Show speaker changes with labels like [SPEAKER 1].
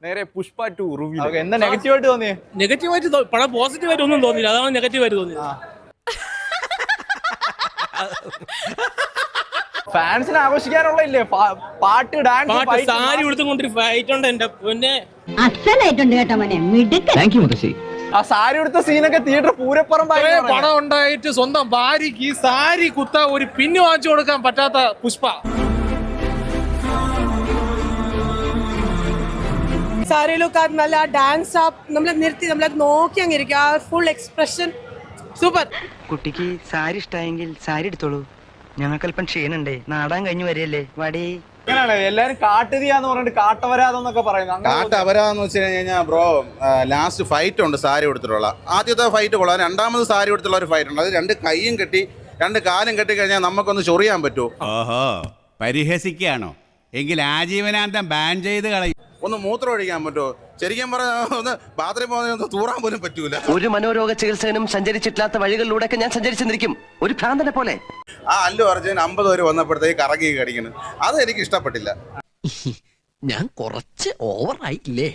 [SPEAKER 1] നേരെ പുഷ്പ 2 റിവ്യൂ.
[SPEAKER 2] എന്താ നെഗറ്റീവായിട്ട് തോന്നിയേ?
[SPEAKER 3] നെഗറ്റീവായിട്ട് പടം പോസിറ്റീവായിട്ട് ഒന്നും തോന്നിയില്ല, അതാണ് നെഗറ്റീവായിട്ട് തോന്നിയത്.
[SPEAKER 2] ഫാൻസിന് ആഘോഷിക്കാനുള്ള ഇല്ലേ പാട്ട്, ഡാൻസ്,
[SPEAKER 3] സാരി ഉടുത്തുകൊണ്ടൊരു ഫൈറ്റ് ഉണ്ട് എന്റെ പൊന്നെ.
[SPEAKER 4] അസലായിട്ടുണ്ട് കേട്ടോ മോനെ, മിടുക്കൻ.
[SPEAKER 5] താങ്ക് യു മുത്തശ്ശി.
[SPEAKER 2] ആ സാരി ഉടുത്ത സീനൊക്കെ തിയേറ്റർ പൂരപ്പുറമ്പായി.
[SPEAKER 3] പടം ഉണ്ടായിട്ട് സ്വന്തം ഭാര്യക്ക് ഈ സാരി കുത്ത ഒരു പിന്നു വാങ്ങിച്ചു കൊടുക്കാൻ പറ്റാത്ത പുഷ്പ.
[SPEAKER 6] സാരി ലുക്ക്, നല്ല ഡാൻസ്, നമ്മളെ നിർത്തി നമ്മളെ നോക്കി അങ്ങിരിക്കും, ആ ഫുൾ എക്സ്പ്രഷൻ സൂപ്പർ.
[SPEAKER 5] കുട്ടിക്ക് സാരി ഇഷ്ടായെങ്കിൽ സാരി എടുത്തോളൂ, ഞങ്ങൾക്കല്പം ക്ഷീണുണ്ടേ, നാടാൻ കഴിഞ്ഞു വരികയല്ലേ, വടേ.
[SPEAKER 2] അങ്ങനെയാണ് എല്ലാരും കാട്ടുതീയാന്ന് പറഞ്ഞിട്ട് കാട്ടവരാതെന്നൊക്കെ പറയുന്നത്.
[SPEAKER 7] കാട്ടവരാന്ന് വെച്ച് കഴിഞ്ഞാൽ ബ്രോ, ലാസ്റ്റ് ഫൈറ്റ് ഉണ്ട് സാരി കൊടുത്തിട്ടുള്ള. ആദ്യത്തെ ഫൈറ്റ് കൊള്ളാം, രണ്ടാമത് സാരി കൊടുത്തുള്ള ഒരു ഫൈറ്റ് ഉണ്ട്. അത് രണ്ട് കൈയും കെട്ടി രണ്ട് കാലും കെട്ടി കഴിഞ്ഞാൽ നമുക്കൊന്ന് ചൊറിയാൻ പറ്റുമോ?
[SPEAKER 8] ഓഹോ, പരിഹസിക്കുകയാണോ? എങ്കിൽ ആജീവനാന്തം ബാൻ ചെയ്ത് കളയും.
[SPEAKER 7] ഒന്ന് മൂത്രം ഒഴിക്കാൻ പറ്റുമോ? ശരിക്കും പറഞ്ഞാൽ ഒന്ന് ബാത്റൂം പോകുന്ന തൂറാൻ പോലും പറ്റൂല.
[SPEAKER 5] ഒരു മനോരോഗ ചികിത്സകനും സഞ്ചരിച്ചിട്ടില്ലാത്ത വഴികളിലൂടെയൊക്കെ ഞാൻ സഞ്ചരിച്ചെന്നിരിക്കും, ഒരു ഭ്രാന്തനെ പോലെ.
[SPEAKER 7] ആ അല്ലു അർജുൻ 50 വരെ വന്നപ്പോഴത്തേക്ക് കറങ്ങി കടിക്കുന്നു, അത് എനിക്ക് ഇഷ്ടപ്പെട്ടില്ല.
[SPEAKER 5] ഞാൻ കുറച്ച് ഓവറായില്ലേ?